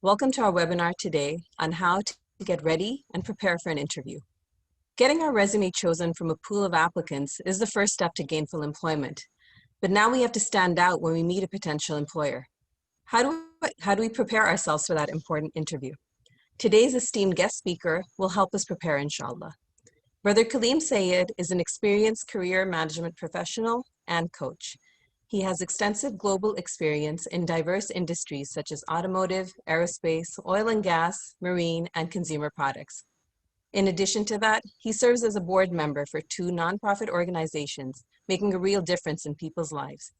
Welcome to our webinar today on how to get ready and prepare for an interview. Getting our resume chosen from a pool of applicants is the first step to gainful employment, but now we have to stand out when we meet a potential employer. How do we prepare ourselves for that important interview? Today's esteemed guest speaker will help us prepare, inshallah. Brother Kalim Sayyed is an experienced career management professional and coach. He has extensive global experience in diverse industries such as automotive, aerospace, oil and gas, marine, and consumer products. In addition to that, he serves as a board member for 2 nonprofit organizations, making a real difference in people's lives.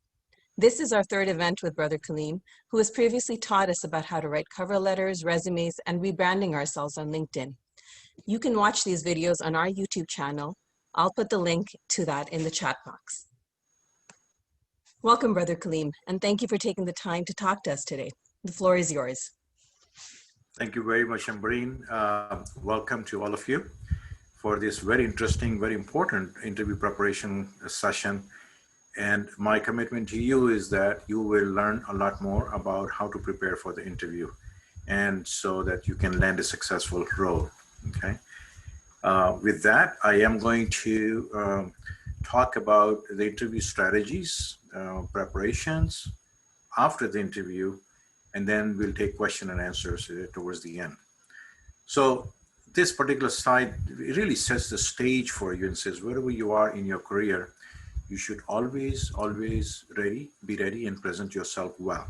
This is our third event with Brother Kalim, who has previously taught us about how to write cover letters, resumes, and rebranding ourselves on LinkedIn. You can watch these videos on our YouTube channel. I'll put the link to that in the chat box. Welcome, Brother Kalim, and thank you for taking the time to talk to us today. The floor is yours. Thank you very much, Ambreen. Welcome to all of you for this very interesting, very important interview preparation session. And my commitment to you is that you will learn a lot more about how to prepare for the interview, and so that you can land a successful role, okay? With that, I am going to talk about the interview strategies, preparations after the interview, and then we'll take question and answers towards the end. So this particular slide really sets the stage for you and says, wherever you are in your career, you should always be ready and present yourself well.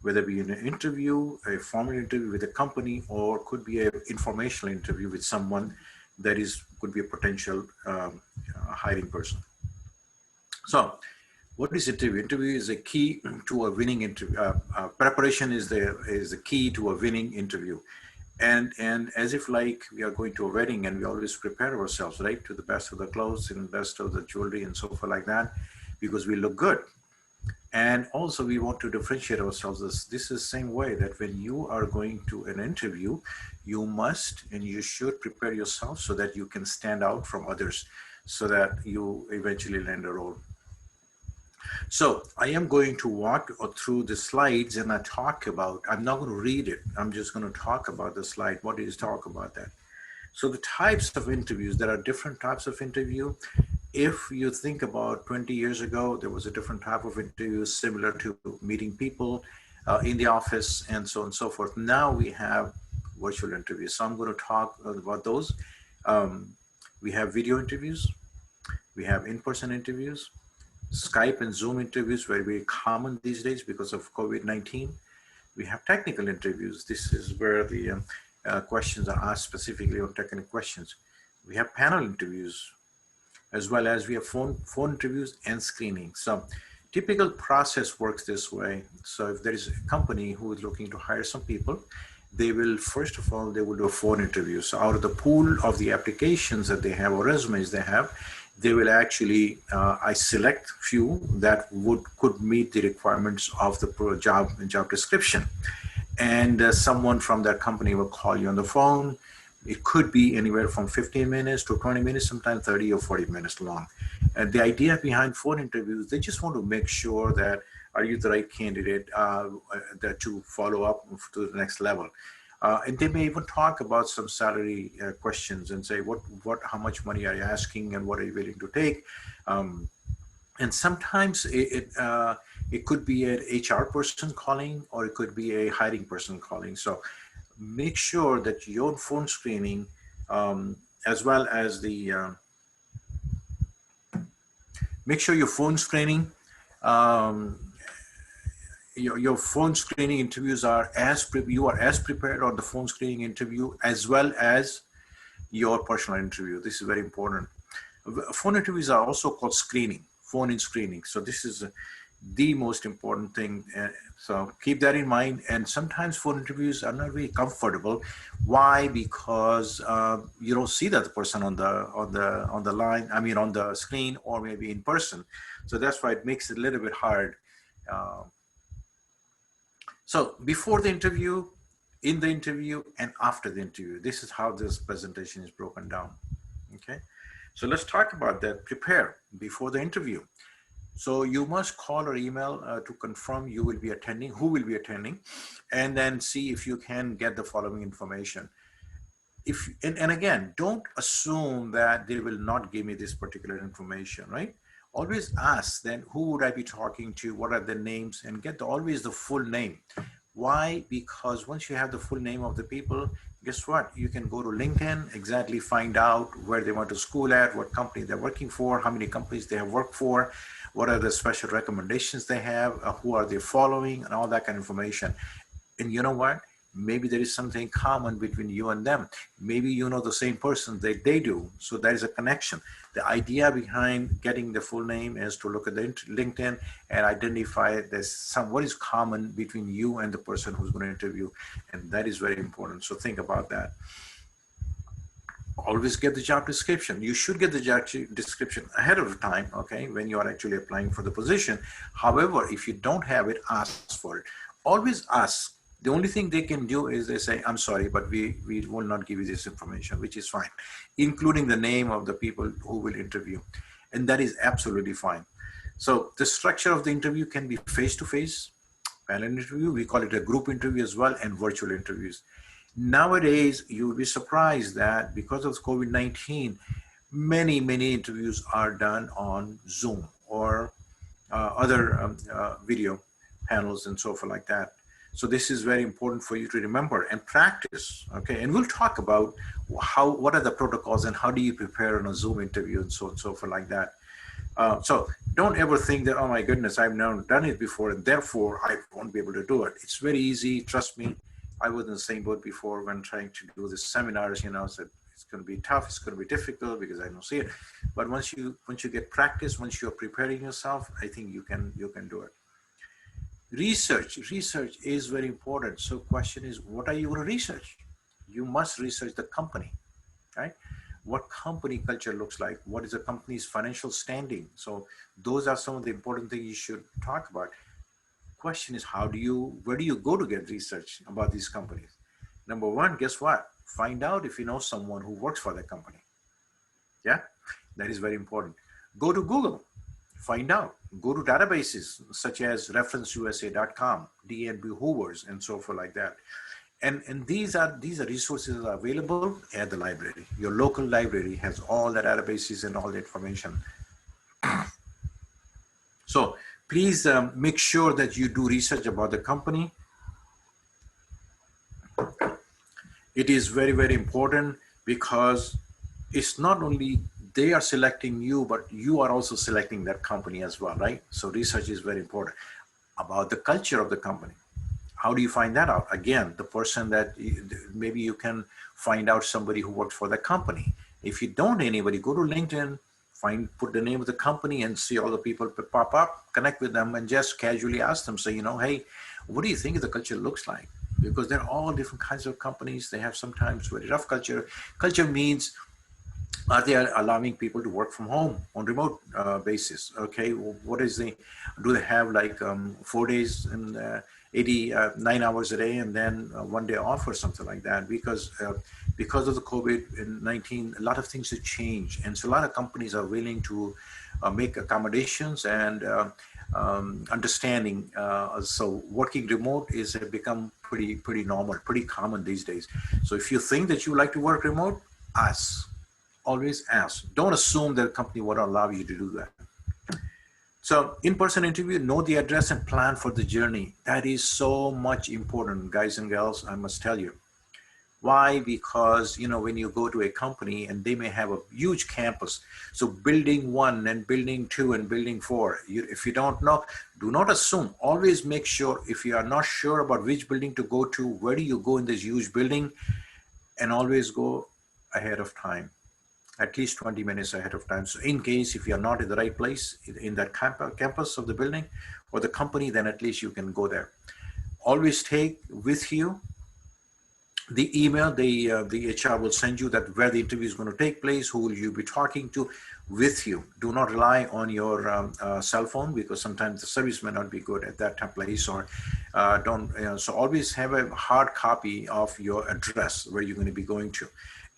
Whether it be in an interview, a formal interview with a company, or could be an informational interview with someone that could be a potential hiring person. So what is interview? Interview is a key to a winning interview. Preparation is the key to a winning interview. And as if like we are going to a wedding, and we always prepare ourselves, right, to the best of the clothes and best of the jewelry and so forth like that, because we look good. And also we want to differentiate ourselves. This is the same way that when you are going to an interview, you must and you should prepare yourself so that you can stand out from others, so that you eventually land a role. So I am going to walk through the slides, and I talk about, I'm not going to read it. I'm just going to talk about the slide. What is talk about that? So the types of interviews, there are different types of interview. If you think about 20 years ago, there was a different type of interview similar to meeting people in the office and so on and so forth. Now we have virtual interviews. So I'm going to talk about those. We have video interviews. We have in-person interviews. Skype and Zoom interviews, very common these days because of COVID-19. We have technical interviews. This is where the questions are asked specifically on technical questions. We have panel interviews, as well as we have phone interviews and screening. So typical process works this way. So if there is a company who is looking to hire some people, they will, first of all, they will do a phone interview. So out of the pool of the applications that they have or resumes they have, they will actually, I select few that could meet the requirements of the job description. And someone from that company will call you on the phone. It could be anywhere from 15 minutes to 20 minutes, sometimes 30 or 40 minutes long. And the idea behind phone interviews, they just want to make sure that, are you the right candidate that to follow up to the next level. And they may even talk about some salary questions and say, how much money are you asking and what are you willing to take? And sometimes it could be an HR person calling, or it could be a hiring person calling. So make sure that your phone screening, as well as the, make sure your phone screening, your phone screening interviews are you are as prepared on the phone screening interview as well as your personal interview. This is very important. Phone interviews are also called screening, phone in screening. So this is the most important thing. So keep that in mind. And sometimes phone interviews are not really comfortable. Why? Because you don't see that person on the line. I mean, on the screen, or maybe in person. So that's why it makes it a little bit hard. So before the interview, in the interview, and after the interview, this is how this presentation is broken down. Okay. So let's talk about that. Prepare before the interview. So you must call or email to confirm you will be attending, who will be attending, and then see if you can get the following information. And again, don't assume that they will not give me this particular information, right? Always ask then, who would I be talking to, what are the names, and get always the full name. Why? Because once you have the full name of the people, guess what, you can go to LinkedIn, exactly find out where they went to school at, what company they're working for, how many companies they have worked for, what are the special recommendations they have, who are they following, and all that kind of information. And you know what? Maybe there is something common between you and them. Maybe you know the same person that they do. So there is a connection. The idea behind getting the full name is to look at the LinkedIn and identify there's what is common between you and the person who's going to interview. And that is very important. So think about that. Always get the job description. You should get the job description ahead of time, okay, when you are actually applying for the position. However, if you don't have it, ask for it. Always ask. The only thing they can do is they say, I'm sorry, but we will not give you this information, which is fine, including the name of the people who will interview. And that is absolutely fine. So the structure of the interview can be face-to-face, panel interview, we call it a group interview as well, and virtual interviews. Nowadays, you'll be surprised that because of COVID-19, many interviews are done on Zoom or other video panels and so forth like that. So this is very important for you to remember and practice, okay? And we'll talk about what are the protocols and how do you prepare on a Zoom interview and so on and so forth like that. So don't ever think that, oh my goodness, I've never done it before and therefore I won't be able to do it. It's very easy, trust me. I was in the same boat before when trying to do the seminars, you know, so it's going to be tough, it's going to be difficult because I don't see it. But once you get practice, once you're preparing yourself, I think you can do it. Research is very important. So question is, what are you going to research? You must research the company, right? What company culture looks like, what is the company's financial standing. So those are some of the important things you should talk about. Question is, where do you go to get research about these companies? Number one, guess what? Find out if you know someone who works for that company. Yeah, that is very important. Go to Google. Find out. Go to databases such as referenceusa.com, DNB Hoovers, and so forth like that. And these are resources that are available at the library. Your local library has all the databases and all the information. So please make sure that you do research about the company. It is very important because it's not only they are selecting you, but you are also selecting that company as well, right? So research is very important. About the culture of the company. How do you find that out? Again, the person that maybe you can find out somebody who worked for the company. If you don't know anybody, go to LinkedIn, put the name of the company and see all the people pop up, connect with them and just casually ask them, say, you know, hey, what do you think the culture looks like? Because they're all different kinds of companies. They have sometimes very rough culture. Culture means, are they allowing people to work from home on remote basis? Okay, what is do they have like 4 days and 9 hours a day and then 1 day off or something like that? Because of the COVID-19, a lot of things have changed. And so a lot of companies are willing to make accommodations and understanding. So working remote is become pretty normal, pretty common these days. So if you think that you like to work remote, ask. Always ask. Don't assume that a company would allow you to do that. So in-person interview, know the address and plan for the journey. That is so much important, guys and girls, I must tell you. Why? Because, you know, when you go to a company and they may have a huge campus, so building 1 and building 2 and building 4, if you don't know, do not assume. Always make sure, if you are not sure about which building to go to, where do you go in this huge building, and always go ahead of time. At least 20 minutes ahead of time. So in case if you're not in the right place in that campus of the building or the company, then at least you can go there. Always take with you the email. The HR will send you that where the interview is going to take place, who will you be talking to with you. Do not rely on your cell phone because sometimes the service may not be good at that place, or so always have a hard copy of your address where you're going to be going to.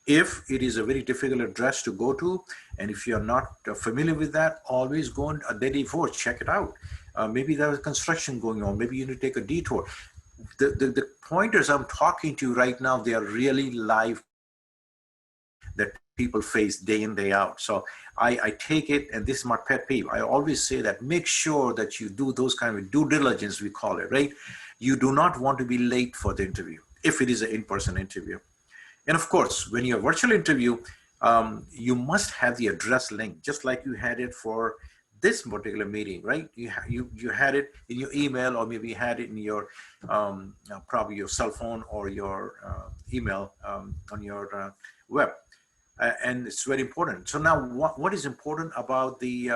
If it is a very difficult address to go to, and if you're not familiar with that, always go on a day before, check it out. Maybe there's construction going on, maybe you need to take a detour. The pointers I'm talking to you right now, they are really live that people face day in, day out. So I take it, and this is my pet peeve. I always say that make sure that you do those kind of due diligence, we call it, right? You do not want to be late for the interview if it is an in-person interview. And of course, when you're virtual interview, you must have the address link, just like you had it for this particular meeting, right? You had it in your email, or maybe you had it in your probably your cell phone or your email on your web, and it's very important. So now, what is important about the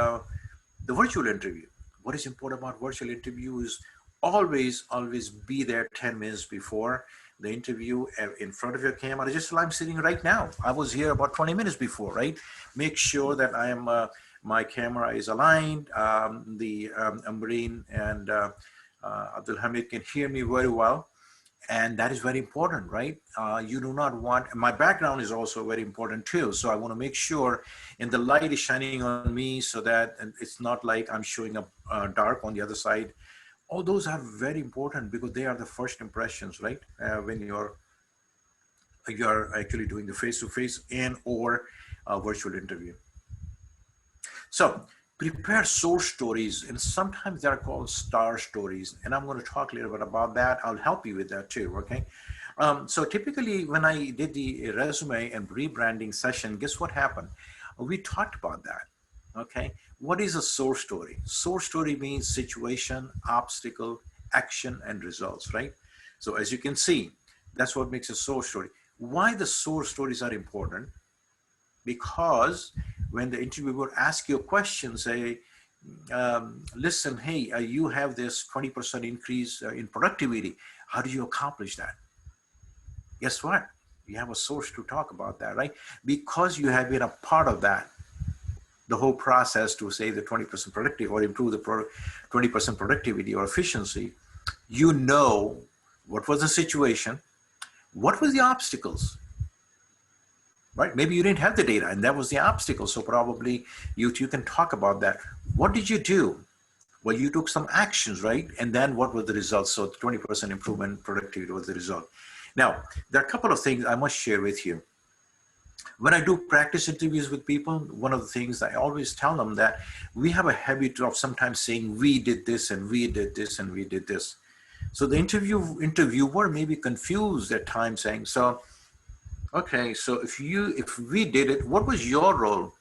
virtual interview? What is important about virtual interview is always be there 10 minutes before the interview, in front of your camera, just like I'm sitting right now. I was here about 20 minutes before, right? Make sure that I am, my camera is aligned. Ambreen and Abdul Hamid can hear me very well. And that is very important, right? You do not want, my background is also very important too. So I want to make sure, and the light is shining on me so that it's not like I'm showing up dark on the other side. All those are very important because they are the first impressions, right? When you're actually doing the face-to-face and or virtual interview. So prepare source stories, and sometimes they're called star stories. And I'm going to talk a little bit about that. I'll help you with that too, okay? So typically when I did the resume and rebranding session, guess what happened? We talked about that, okay? What is a source story? Source story means situation, obstacle, action, and results, right? So as you can see, that's what makes a source story. Why the source stories are important? Because when the interviewer asks you a question, say, listen, hey, you have this 20% increase in productivity. How do you accomplish that? Guess what? You have a source to talk about that, right? Because you have been a part of that, the whole process to say the 20% productivity or improve the 20% productivity or efficiency, you know what was the situation, what were the obstacles, right? Maybe you didn't have the data and that was the obstacle. So probably you can talk about that. What did you do? Well, you took some actions, right? And then what were the results? So 20% improvement productivity was the result. Now, there are a couple of things I must share with you. When I do practice interviews with people, one of the things I always tell them that we have a habit of sometimes saying, we did this and we did this and we did this. So the interviewer may be confused at times saying, so, okay, so if we did it, what was your role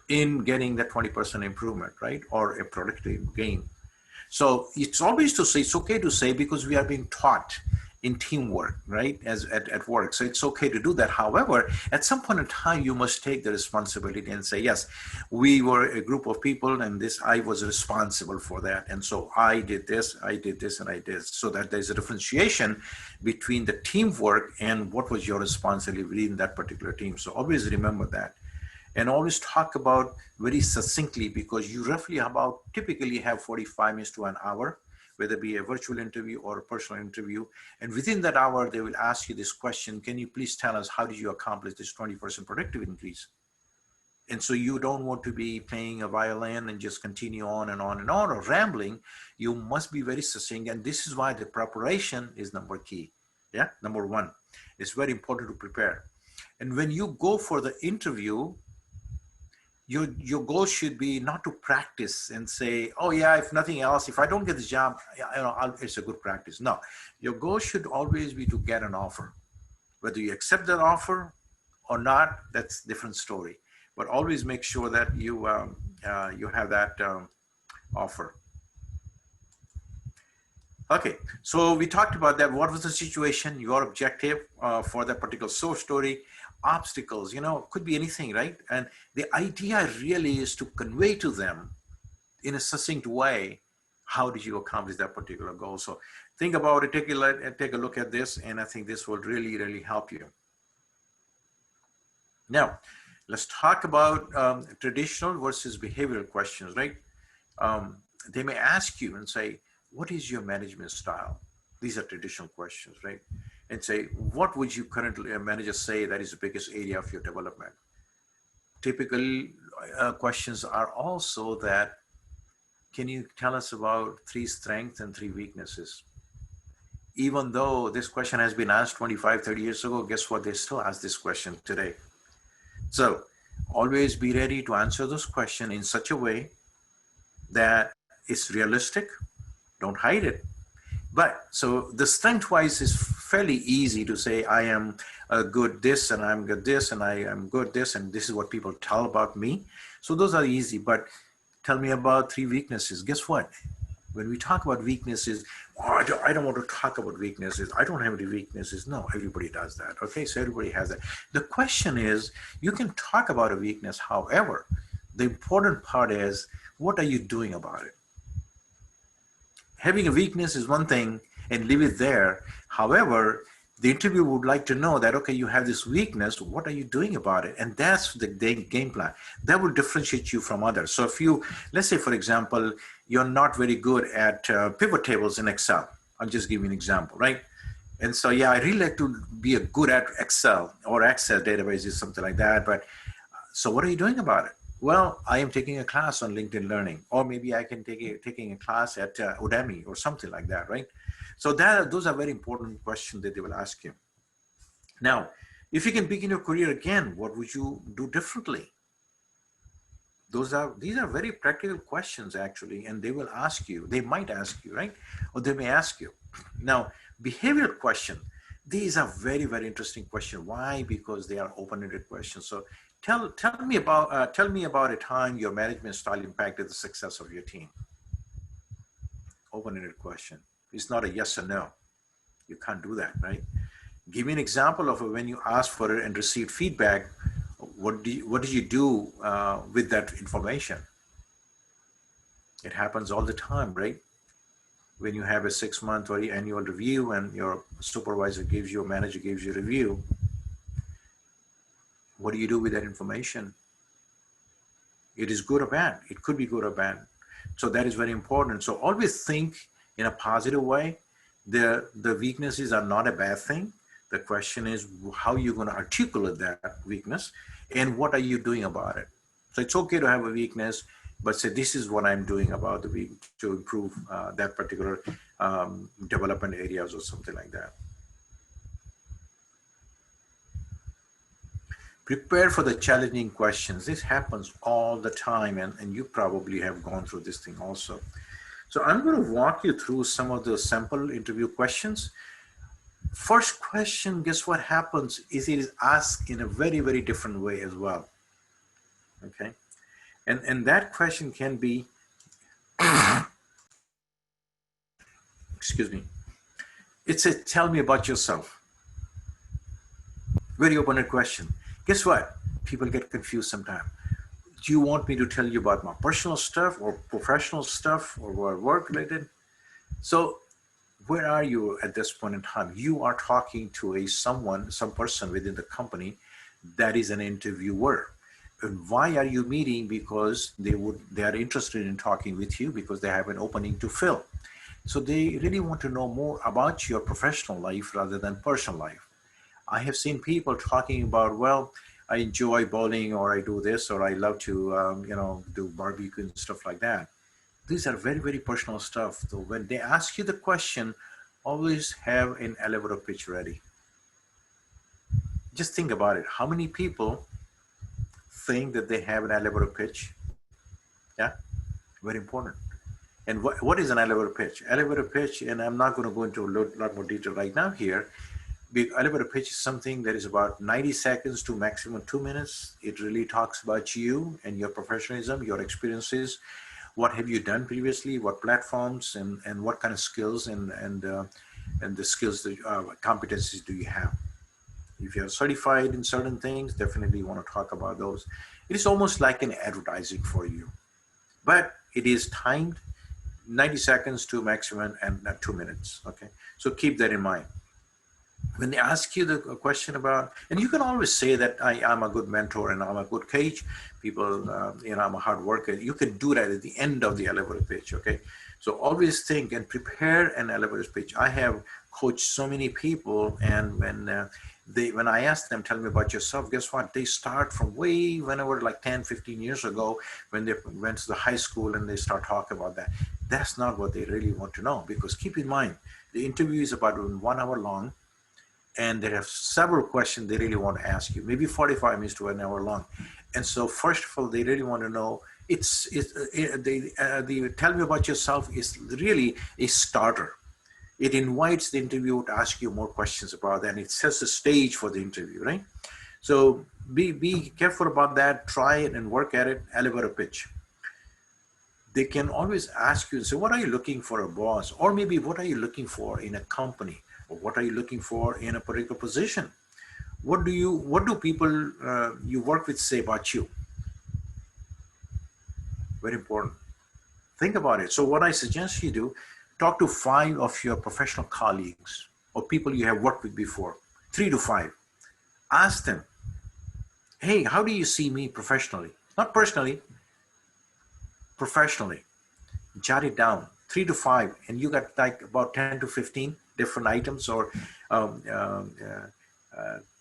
in getting that 20% improvement, right? Or a productive gain. So it's always to say, it's okay to say, because we are being taught in teamwork, right? As at work. So it's okay to do that. However, at some point in time, you must take the responsibility and say, yes, we were a group of people and I was responsible for that. And so I did this, and I did this. So that there's a differentiation between the teamwork and what was your responsibility in that particular team. So always remember that. And always talk about very succinctly, because you roughly typically have 45 minutes to an hour, whether it be a virtual interview or a personal interview. And within that hour, they will ask you this question: can you please tell us, how did you accomplish this 20% productivity increase? And so you don't want to be playing a violin and just continue on and on and on, or rambling. You must be very succinct. And this is why the preparation is number one. It's very important to prepare. And when you go for the interview, your goal should be not to practice and say, oh yeah, if nothing else, if I don't get the job, it's a good practice. No, your goal should always be to get an offer. Whether you accept that offer or not, that's a different story. But always make sure that you have that offer. Okay, so we talked about that. What was the situation, your objective for that particular source story? Obstacles, could be anything, right? And the idea really is to convey to them in a succinct way, how did you accomplish that particular goal? So think about it, take a look at this, and I think this will really, really help you. Now, let's talk about traditional versus behavioral questions, right? They may ask you and say, what is your management style? These are traditional questions, right? and say, what would you currently, a manager, say that is the biggest area of your development? Typical questions are also that, can you tell us about 3 strengths and 3 weaknesses? Even though this question has been asked 25, 30 years ago, guess what? They still ask this question today. So always be ready to answer those questions in such a way that it's realistic. Don't hide it. But so the strength wise is fairly easy to say, I am a good this and I'm good this and I am good this and this is what people tell about me. So those are easy. But tell me about 3 weaknesses. Guess what? When we talk about weaknesses, oh, I don't want to talk about weaknesses. I don't have any weaknesses. No, everybody does that. Okay, so everybody has that. The question is, you can talk about a weakness. However, the important part is, what are you doing about it? Having a weakness is one thing and leave it there. However, the interviewer would like to know that, okay, you have this weakness, what are you doing about it? And that's the game plan. That will differentiate you from others. So if you, let's say, for example, you're not very good at pivot tables in Excel. I'll just give you an example, right? And so, yeah, I really like to be a good at Excel or Access databases, something like that. But so what are you doing about it? Well, I am taking a class on LinkedIn Learning, or maybe I can taking a class at Udemy or something like that, right? So those are very important questions that they will ask you. Now, if you can begin your career again, what would you do differently? These are very practical questions actually, and they will ask you, they might ask you, right? Or they may ask you. Now, behavioral question, these are very, very interesting questions. Why? Because they are open-ended questions. So tell me about a time your management style impacted the success of your team. Open-ended question. It's not a yes or no. You can't do that, right? Give me an example of when you asked for it and received feedback. What did you do with that information? It happens all the time, right? When you have a 6-month or annual review and your supervisor gives you, a manager gives you a review, what do you do with that information? It is good or bad. It could be good or bad. So that is very important. So always think in a positive way. The weaknesses are not a bad thing. The question is how you're going to articulate that weakness and what are you doing about it. So it's okay to have a weakness, but say, this is what I'm doing about the week to improve that particular development areas or something like that. Prepare for the challenging questions. This happens all the time, and you probably have gone through this thing also. So I'm going to walk you through some of the sample interview questions. First question, guess what happens is it is asked in a very, very different way as well. Okay. And that question can be, excuse me, it's a tell me about yourself. Very open-ended question. Guess what? People get confused sometimes. Do you want me to tell you about my personal stuff or professional stuff or work related? So where are you at this point in time? You are talking to some person within the company that is an interviewer. And why are you meeting? Because they are interested in talking with you because they have an opening to fill. So they really want to know more about your professional life rather than personal life. I have seen people talking about, well, I enjoy bowling, or I do this, or I love to, do barbecue and stuff like that. These are very, very personal stuff. So when they ask you the question, always have an elevator pitch ready. Just think about it. How many people think that they have an elevator pitch? Yeah, very important. And what is an elevator pitch? Elevator pitch, and I'm not going to go into a lot more detail right now here. The elevator pitch is something that is about 90 seconds to maximum 2 minutes. It really talks about you and your professionalism, your experiences. What have you done previously? What platforms and what kind of skills and the skills, competencies do you have? If you're certified in certain things, definitely want to talk about those. It is almost like an advertising for you, but it is timed 90 seconds to maximum and 2 minutes. Okay, so keep that in mind. When they ask you the question about, and you can always say that I'm a good mentor and I'm a good coach, people, I'm a hard worker. You can do that at the end of the elevator pitch, okay? So always think and prepare an elevator pitch. I have coached so many people, and when I asked them, tell me about yourself, guess what? They start from way whenever, like 10, 15 years ago, when they went to the high school and they start talking about that. That's not what they really want to know, because keep in mind, the interview is about 1 hour long, and they have several questions they really want to ask you, maybe 45 minutes to an hour long. And so first of all, they really want to know, the tell me about yourself is really a starter. It invites the interviewer to ask you more questions about that, and it sets the stage for the interview, right? So be careful about that. Try it and work at it. Elevator pitch. They can always ask you and say, what are you looking for a boss? Or maybe what are you looking for in a company? Or what are you looking for in a particular position? What do people you work with say about you? Very important. Think about it. So what I suggest you do, talk to 5 of your professional colleagues or people you have worked with before, 3 to 5. Ask them, hey, how do you see me professionally? Not personally, professionally. Jot it down, 3 to 5, and you got like about 10 to 15 different items or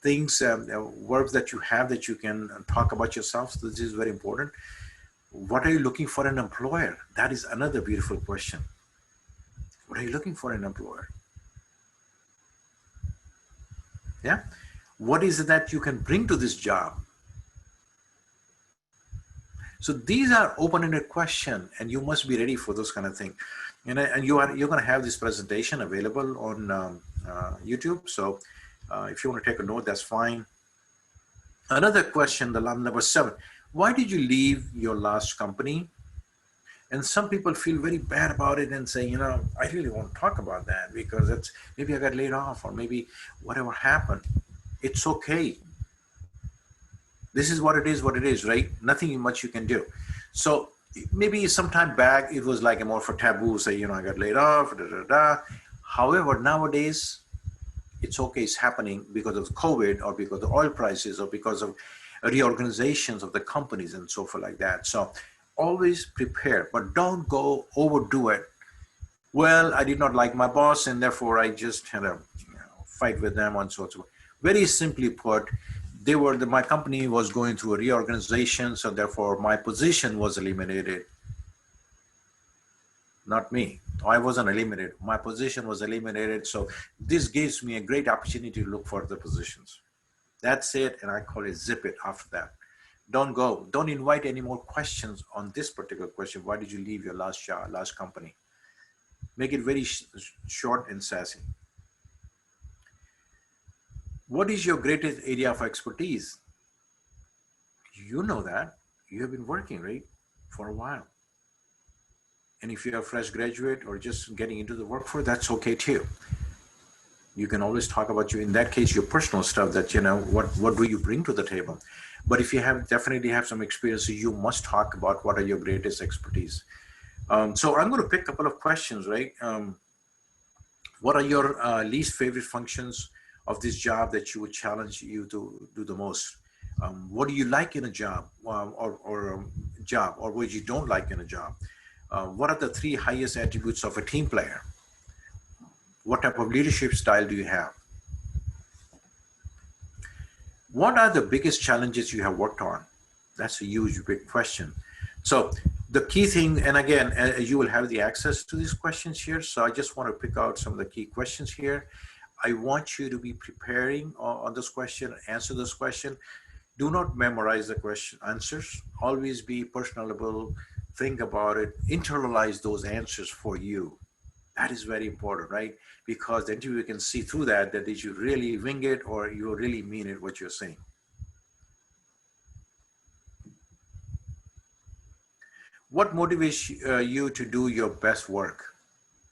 things, verbs that you have that you can talk about yourself. So this is very important. What are you looking for in an employer? That is another beautiful question. What are you looking for in an employer? Yeah. What is it that you can bring to this job? So these are open-ended questions, and you must be ready for those kind of things. And you're going to have this presentation available on YouTube. So if you want to take a note, that's fine. Another question, the number 7. Why did you leave your last company? And some people feel very bad about it and say, I really won't talk about that because it's maybe I got laid off or maybe whatever happened. It's okay. This is what it is, right? Nothing much you can do. So maybe some time back, it was like a more for taboo, say, I got laid off, However, nowadays, it's okay, it's happening because of COVID or because of the oil prices or because of reorganizations of the companies and so forth like that. So always prepare, but don't go overdo it. Well, I did not like my boss and therefore I just had a fight with them and so on. Very simply put, my company was going through a reorganization, so therefore my position was eliminated. Not me. I wasn't eliminated. My position was eliminated. So this gives me a great opportunity to look for the positions. That's it. And I call it zip it after that. Don't go. Don't invite any more questions on this particular question. Why did you leave your last job, last company? Make it very short and sassy. What is your greatest area of expertise? You know that. You have been working, right, for a while. And if you're a fresh graduate or just getting into the workforce, that's okay too. You can always talk about in that case, your personal stuff that, what do you bring to the table? But if you definitely have some experience, you must talk about what are your greatest expertise. So I'm going to pick a couple of questions, right? What are your least favorite functions of this job that you would challenge you to do the most? What do you like in a job or what you don't like in a job? What are the 3 highest attributes of a team player? What type of leadership style do you have? What are the biggest challenges you have worked on? That's a huge, big question. So the key thing, and again, you will have the access to these questions here. So I just want to pick out some of the key questions here. I want you to be preparing on this question, answer this question. Do not memorize the question answers. Always be personable. Think about it. Internalize those answers for you. That is very important, right? Because the interviewer can see through that did you really wing it or you really mean it, what you're saying. What motivates you to do your best work?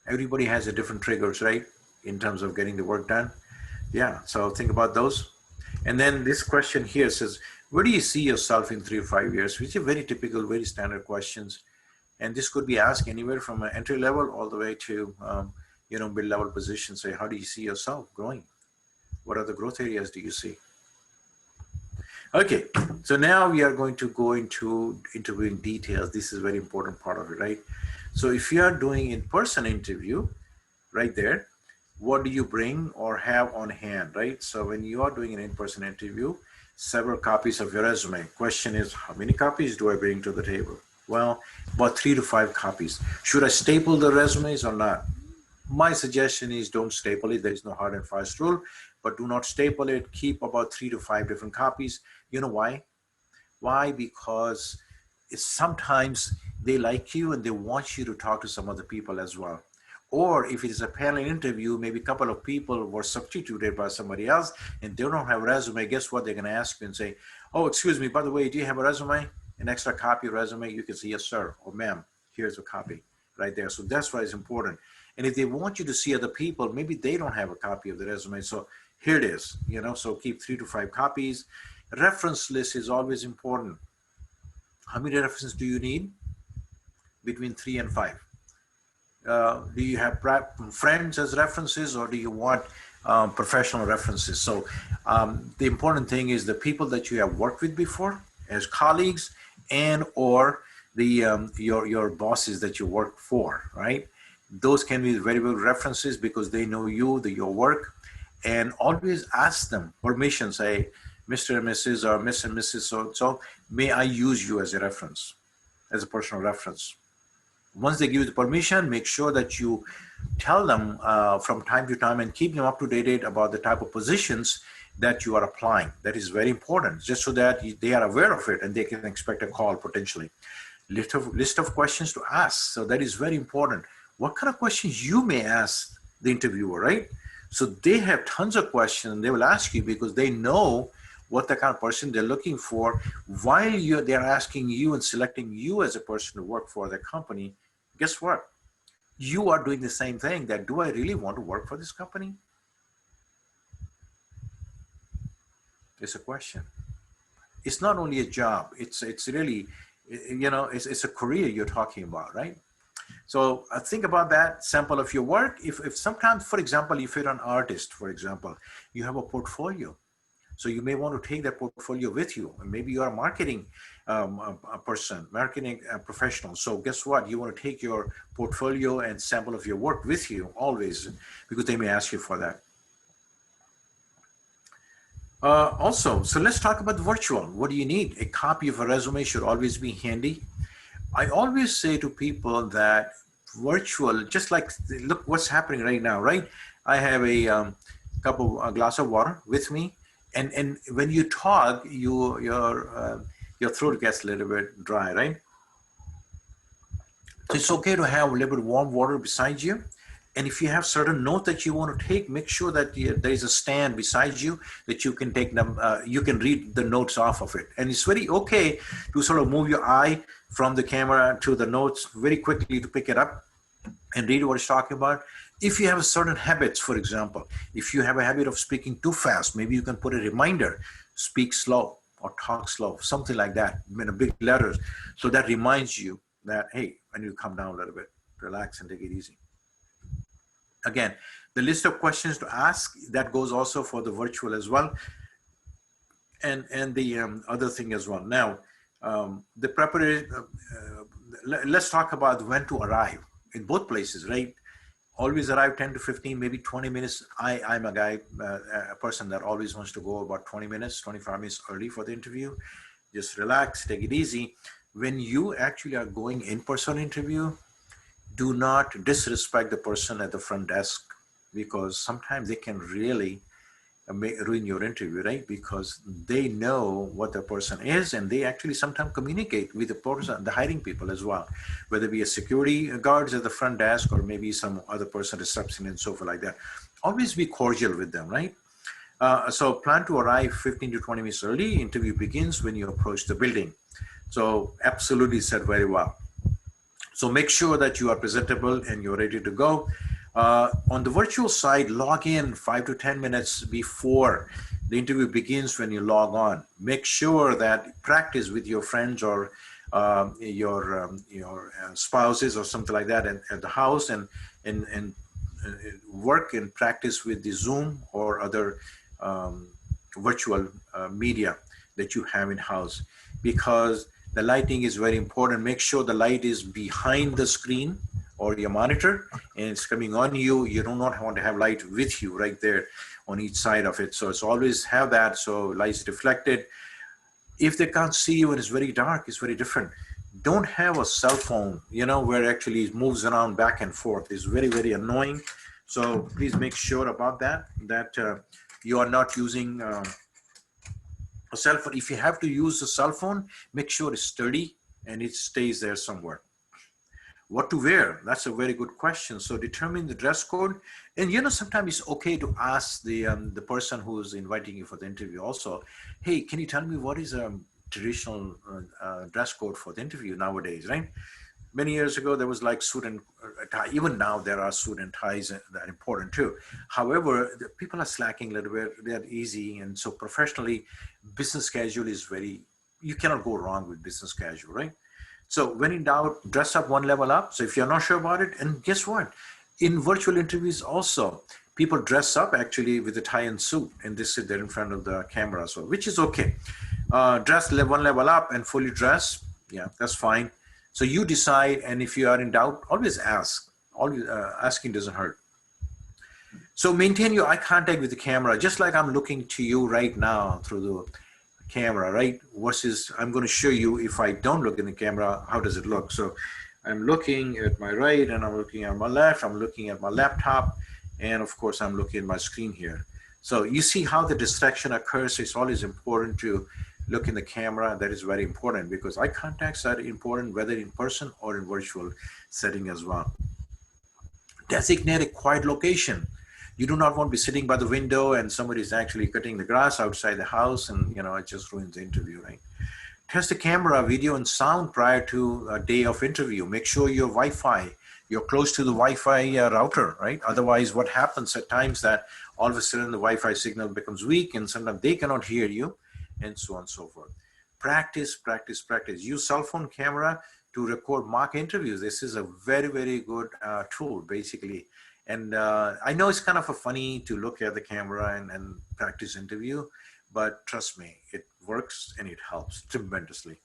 Everybody has a different triggers, right? In terms of getting the work done. Yeah, so think about those. And then this question here says, where do you see yourself in 3 or 5 years? Which are very typical, very standard questions. And this could be asked anywhere from an entry level all the way to, mid-level positions. Say, how do you see yourself growing? What are the growth areas do you see? Okay, so now we are going to go into interviewing details. This is a very important part of it, right? So if you are doing in-person interview, right there, what do you bring or have on hand, right? So when you are doing an in-person interview, several copies of your resume. Question is, how many copies do I bring to the table? Well, about 3 to 5 copies. Should I staple the resumes or not? My suggestion is don't staple it. There is no hard and fast rule, but do not staple it. Keep about 3 to 5 different copies. You know why? Why? Because it's sometimes they like you and they want you to talk to some other people as well. Or if it is a panel interview, maybe a couple of people were substituted by somebody else and they don't have a resume. Guess what? They're going to ask you and say, oh, excuse me, by the way, do you have a resume? An extra copy of resume? You can say, yes, sir, or ma'am, here's a copy right there. So that's why it's important. And if they want you to see other people, maybe they don't have a copy of the resume. So here it is, so keep 3 to 5 copies. Reference list is always important. How many references do you need? Between 3 and 5. Do you have friends as references, or do you want professional references? So the important thing is the people that you have worked with before as colleagues, and or the your bosses that you work for, right? Those can be very good references because they know you, your work, and always ask them permission. Say, Mr. and Mrs. or Miss and Mrs. So may I use you as a reference, as a personal reference? Once they give you the permission, make sure that you tell them from time to time and keep them up to date about the type of positions that you are applying. That is very important, just so that they are aware of it and they can expect a call potentially. List of questions to ask. So that is very important. What kind of questions you may ask the interviewer, right? So they have tons of questions and they will ask you because they know what the kind of person they're looking for. While they're asking you and selecting you as a person to work for their company, guess what? You are doing the same thing. That, do I really want to work for this company? It's a question. It's not only a job. It's really, it's a career you're talking about, right? So think about that. Sample of your work. If sometimes, for example, if you're an artist, for example, you have a portfolio. So you may want to take that portfolio with you. And maybe you're a marketing person, marketing professional. So guess what? You want to take your portfolio and sample of your work with you always, because they may ask you for that. Also, so let's talk about virtual. What do you need? A copy of a resume should always be handy. I always say to people that virtual, just like, look what's happening right now, right? I have a glass of water with me. And when you talk, your throat gets a little bit dry, right? So it's okay to have a little bit of warm water beside you. And if you have certain notes that you want to take, make sure that there is a stand beside you that you can take them, you can read the notes off of it. And it's very okay to sort of move your eye from the camera to the notes very quickly to pick it up and read what it's talking about. If you have certain habits, for example, if you have a habit of speaking too fast, maybe you can put a reminder, speak slow or talk slow, something like that, in big letters. So that reminds you that, hey, I need to come down a little bit, relax and take it easy. Again, the list of questions to ask, that goes also for the virtual as well. And the other thing as well. Now, the preparation, let's talk about when to arrive in both places, right? Always arrive 10 to 15, maybe 20 minutes. I'm a guy, a person that always wants to go about 20 minutes, 25 minutes early for the interview. Just relax, take it easy. When you actually are going in-person interview, do not disrespect the person at the front desk, because sometimes they can really ruin your interview, right? Because they know what the person is, and they actually sometimes communicate with the person, the hiring people as well, whether it be a security guards at the front desk or maybe some other person, reception and so forth like that. Always be cordial with them, right? So plan to arrive 15 to 20 minutes early. Interview begins when you approach the building. So absolutely said very well. So make sure that you are presentable and you're ready to go. On the virtual side, log in 5 to 10 minutes before the interview begins. When you log on, make sure that practice with your friends or your spouses or something like that at the house, and work and practice with the Zoom or other virtual media that you have in house, because the lighting is very important. Make sure the light is behind the screen or your monitor, and it's coming on you. You do not want to have light with you right there on each side of it. So it's always have that, so light's reflected. If they can't see you and it's very dark, it's very different. Don't have a cell phone, where actually it moves around back and forth. It's very, very annoying. So please make sure about that you are not using a cell phone. If you have to use a cell phone, make sure it's sturdy and it stays there somewhere. What to wear? That's a very good question. So determine the dress code. And sometimes it's okay to ask the person who's inviting you for the interview also, hey, can you tell me what is a traditional dress code for the interview nowadays, right? Many years ago, there was like suit and tie. Even now, there are suit and ties that are important too. However, the people are slacking a little bit. They're easy. And so professionally, business casual is you cannot go wrong with business casual, right? So when in doubt, dress up one level up. So if you're not sure about it, and guess what? In virtual interviews also, people dress up actually with a tie and suit, and they sit there in front of the camera, so which is okay. Dress one level up and fully dress, yeah, that's fine. So you decide, and if you are in doubt, always ask. Always asking doesn't hurt. So maintain your eye contact with the camera, just like I'm looking to you right now through the camera, right? Versus I'm going to show you if I don't look in the camera, how does it look? So I'm looking at my right and I'm looking at my left, I'm looking at my laptop, and of course I'm looking at my screen here. So you see how the distraction occurs. It's always important to look in the camera. That is very important because eye contacts are important whether in person or in virtual setting as well. Designate a quiet location. You do not want to be sitting by the window and somebody is actually cutting the grass outside the house, and it just ruins the interview, right? Test the camera, video, and sound prior to a day of interview. Make sure you're close to the Wi-Fi router, right? Otherwise, what happens at times that all of a sudden the Wi-Fi signal becomes weak and sometimes they cannot hear you, and so on and so forth. Practice, practice, practice. Use cell phone camera to record mock interviews. This is a very, very good tool, basically. And I know it's kind of funny to look at the camera and practice interview, but trust me, it works and it helps tremendously.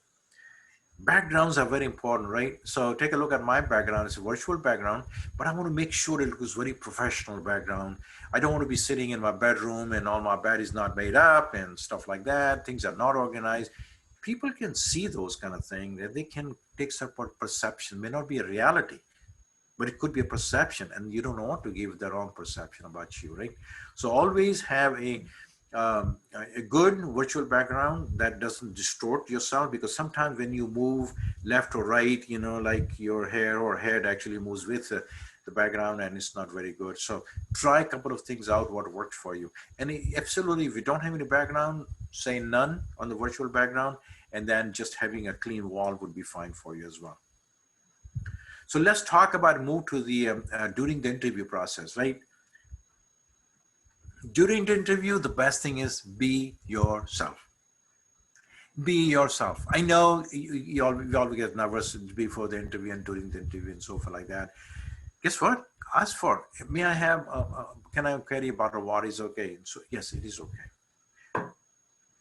Backgrounds are very important, right? So take a look at my background. It's a virtual background, but I want to make sure it looks very professional background. I don't want to be sitting in my bedroom and all my bed is not made up and stuff like that. Things are not organized. People can see those kind of things. They can take some perception. May not be a reality, but it could be a perception, and you don't want to give the wrong perception about you, right? So always have a good virtual background that doesn't distort yourself, because sometimes when you move left or right, like your hair or head actually moves with the background, and it's not very good. So try a couple of things out, what works for you. And absolutely, if you don't have any background, say none on the virtual background, and then just having a clean wall would be fine for you as well. So let's talk about move to the during the interview process, right? During the interview, the best thing is be yourself. Be yourself. I know we all get nervous before the interview and during the interview and so forth like that. Guess what? Ask for, may I have, can I carry a bottle of water? Is okay. So yes, it is okay.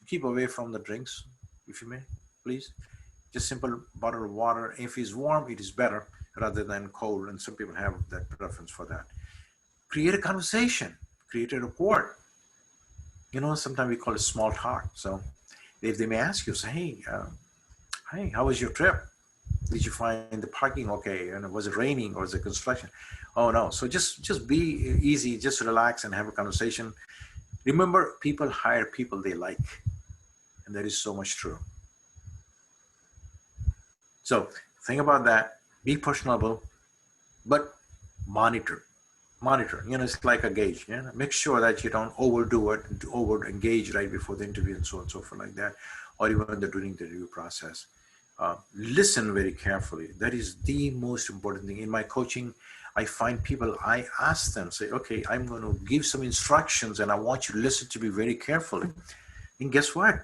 Keep away from the drinks, if you may, please. Just simple bottle of water. If it's warm, it is better rather than cold. And some people have that preference for that. Create a conversation, create a rapport. Sometimes we call it small talk. So if they may ask you, say, hey, how was your trip? Did you find the parking okay? And was it raining or was it construction? Oh no. So just be easy, just relax and have a conversation. Remember, people hire people they like. And that is so much true. So think about that, be personable, but monitor. It's like a gauge. Make sure that you don't overdo it and over engage right before the interview and so on and so forth like that, or even during the interview process. Listen very carefully. That is the most important thing. In my coaching, I find people, I ask them, say, okay, I'm going to give some instructions and I want you to listen to me very carefully. And guess what?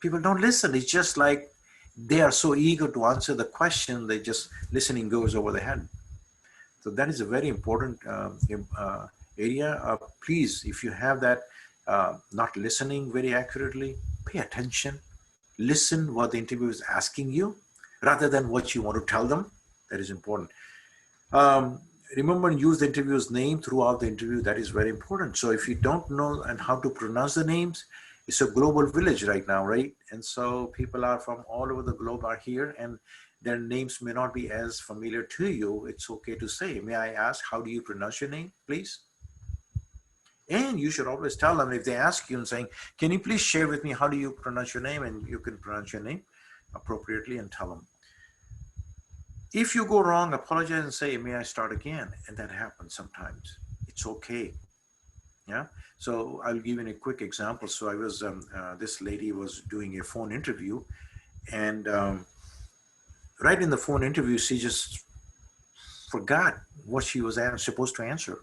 People don't listen. It's just like, they are so eager to answer the question, they just listening goes over the head. So that is a very important area. Please, if you have that not listening very accurately, pay attention. Listen what the interviewer is asking you rather than what you want to tell them. That is important. Um, Remember, use the interviewer's name throughout the interview. That is very important. So if you don't know and how to pronounce the names, it's a global village right now, right? And so people are from all over the globe are here, and their names may not be as familiar to you. It's okay to say, may I ask, how do you pronounce your name, please? And you should always tell them if they ask you and saying, can you please share with me how do you pronounce your name? And you can pronounce your name appropriately and tell them. If you go wrong, apologize and say, may I start again? And that happens sometimes. It's okay. Yeah. So I'll give you a quick example. So this lady was doing a phone interview, and right in the phone interview, she just forgot what she was supposed to answer.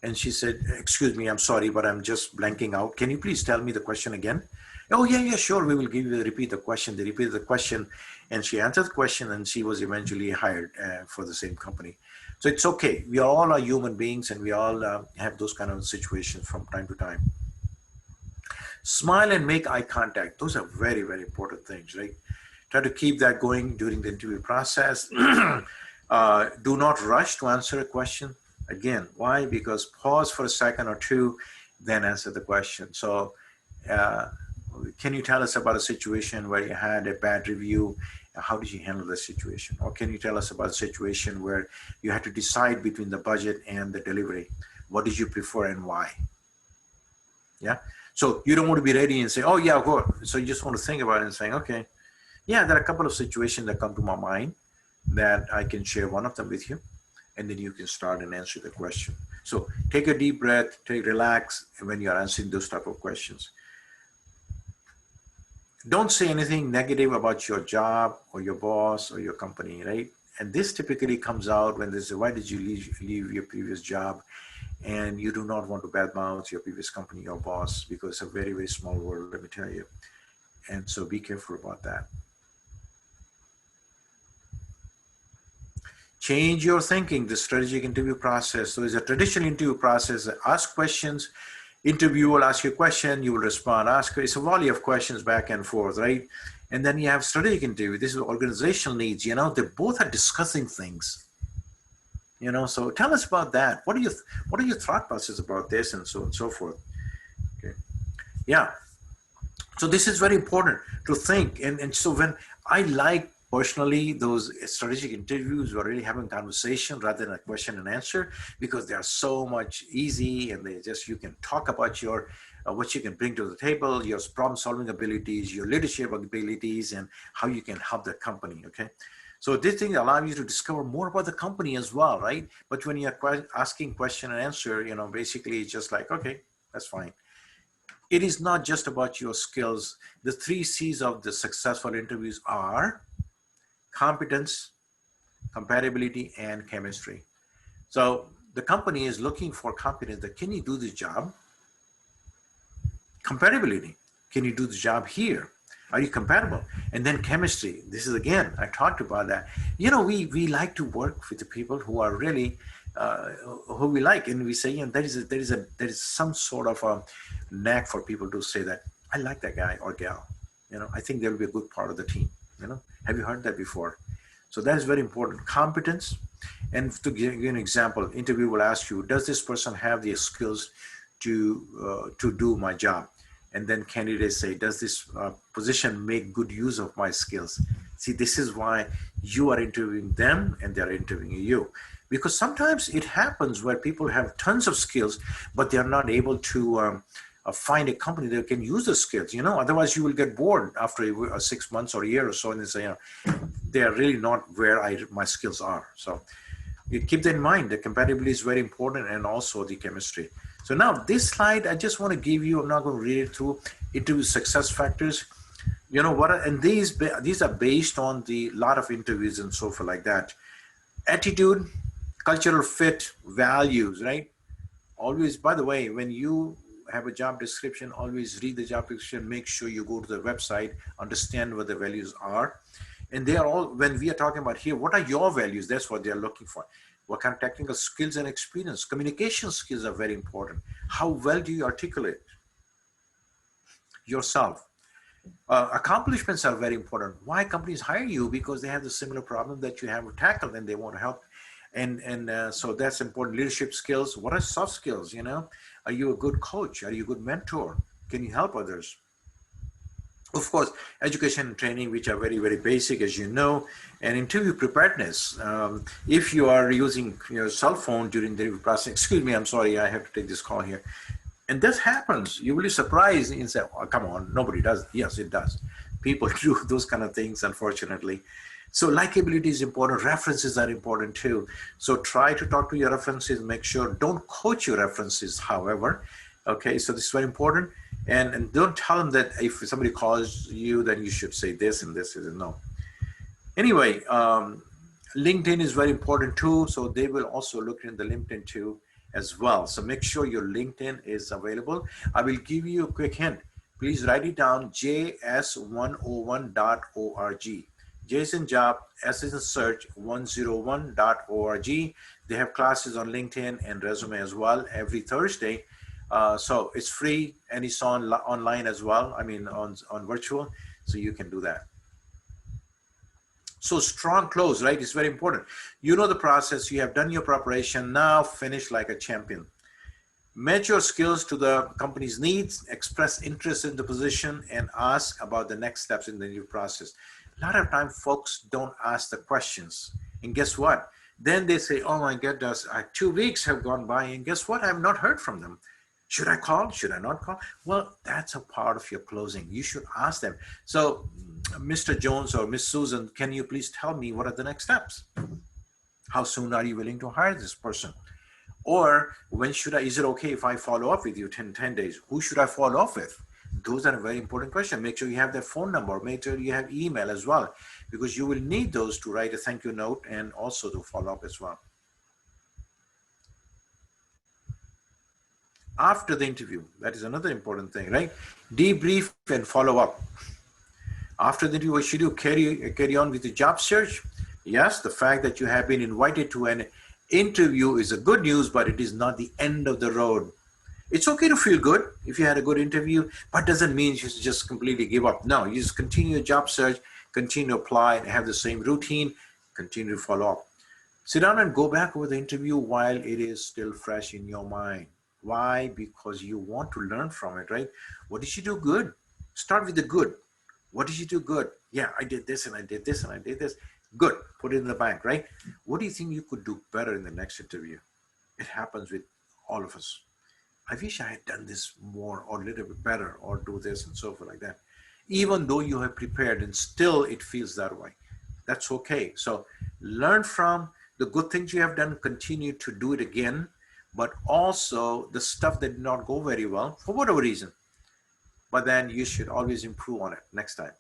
And she said, excuse me, I'm sorry, but I'm just blanking out. Can you please tell me the question again? Oh, yeah, yeah, sure. We will repeat the question. They repeated the question, and she answered the question, and she was eventually hired for the same company. So it's okay. We all are human beings, and we all have those kind of situations from time to time. Smile and make eye contact. Those are very, very important things, right? Try to keep that going during the interview process. Do not rush to answer a question. Again, why? Because pause for a second or two, then answer the question. So, uh, can you tell us about a situation where you had a bad review? How did you handle the situation? Or can you tell us about a situation where you had to decide between the budget and the delivery? What did you prefer and why? Yeah. So you don't want to be ready and say, oh, yeah, go. So you just want to think about it and saying, okay, yeah, there are a couple of situations that come to my mind that I can share one of them with you. And then you can start and answer the question. So take a deep breath, relax when you're answering those type of questions. Don't say anything negative about your job or your boss or your company, right? And this typically comes out when they say, why did you leave your previous job? And you do not want to badmouth your previous company, your boss, because it's a very, very small world, let me tell you. And so be careful about that. Change your thinking, the strategic interview process. So it's a traditional interview process. Ask questions, interview will ask you a question, you will respond. It's a volley of questions back and forth, right? And then you have strategic interview. This is organizational needs. They both are discussing things. So tell us about that. What are your thought process about this, and so on and so forth? Okay. Yeah. So this is very important to think. And so when I like personally those strategic interviews, we're really having conversation rather than a question and answer, because they are so much easy, and you can talk about your what you can bring to the table, your problem solving abilities, your leadership abilities, and how you can help the company. Okay. So this thing allows you to discover more about the company as well, right? But when you're asking question and answer, basically it's just like, okay, that's fine. It is not just about your skills. The 3 C's of the successful interviews are competence, compatibility, and chemistry. So the company is looking for competence. That can you do the job? Compatibility. Can you do the job here? Are you compatible? And then chemistry. This is, again, I talked about that. We like to work with the people who are really who we like, and we say, there is some sort of a knack for people to say that I like that guy or gal. I think they'll be a good part of the team. Have you heard that before? So that is very important. Competence. And to give you an example, interview will ask you, does this person have the skills to do my job? And then candidates say, does this position make good use of my skills? See, this is why you are interviewing them and they're interviewing you. Because sometimes it happens where people have tons of skills, but they're not able to find a company that can use the skills. Otherwise you will get bored after 6 months or a year or so, and they say, they are really not where my skills are. So you keep that in mind. The compatibility is very important, and also the chemistry. So now this slide, I just want to give you, I'm not going to read it through, interview success factors. And these are based on the lot of interviews and so forth like that. Attitude, cultural fit, values, right? Always, by the way, when you have a job description, always read the job description, make sure you go to the website, understand what the values are. And they are all, when we are talking about here, what are your values? That's what they're looking for. What kind of technical skills and experience? Communication skills are very important. How well do you articulate yourself? Accomplishments are very important. Why companies hire you? Because they have the similar problem that you have tackled and they want to help So that's important. Leadership skills. What are soft skills? Are you a good coach? Are you a good mentor? Can you help others? Of course, education and training, which are very, very basic, as you know, and interview preparedness. If you are using your cell phone during the interview process, excuse me, I'm sorry, I have to take this call here. And this happens. You will be surprised and say, oh, come on, nobody does. Yes, it does. People do those kind of things, unfortunately. So likability is important. References are important too. So try to talk to your references. Make sure, don't coach your references, however. Okay, so this is very important. And don't tell them that if somebody calls you, then you should say this and this. No. Anyway, LinkedIn is very important too. So they will also look in the LinkedIn too as well. So make sure your LinkedIn is available. I will give you a quick hint. Please write it down, js101.org. J is in job, S is in search, 101.org. They have classes on LinkedIn and resume as well every Thursday. So it's free and it's online as well. I mean, on virtual, so you can do that. So strong close, right? It's very important. You know the process. You have done your preparation. Now finish like a champion. Match your skills to the company's needs, express interest in the position, and ask about the next steps in the interview process. A lot of time folks don't ask the questions. And guess what? Then they say, oh my goodness, 2 weeks have gone by, and guess what? I have not heard from them. Should I call? Should I not call? Well, that's a part of your closing. You should ask them. So, Mr. Jones or Miss Susan, can you please tell me what are the next steps? How soon are you willing to hire this person? Or when should I, is it okay if I follow up with you 10 days? Who should I follow up with? Those are a very important question. Make sure you have their phone number. Make sure you have email as well, because you will need those to write a thank you note and also to follow up as well. After the interview, that is another important thing, right? Debrief and follow up. After the interview, what should you carry on with the job search? Yes, the fact that you have been invited to an interview is a good news, but it is not the end of the road. It's okay to feel good if you had a good interview, but doesn't mean you should just completely give up. No, you just continue your job search, continue to apply and have the same routine, continue to follow up. Sit down and go back over the interview while it is still fresh in your mind. Why? Because you want to learn from it, right? What did you do good? Start with the good. What did you do good? Yeah, I did this and I did this and I did this. Good. Put it in the bank, right? What do you think you could do better in the next interview? It happens with all of us. I wish I had done this more or a little bit better or do this and so forth like that. Even though you have prepared and still it feels that way. That's okay. So learn from the good things you have done, continue to do it again, but also the stuff that did not go very well for whatever reason. But then you should always improve on it next time.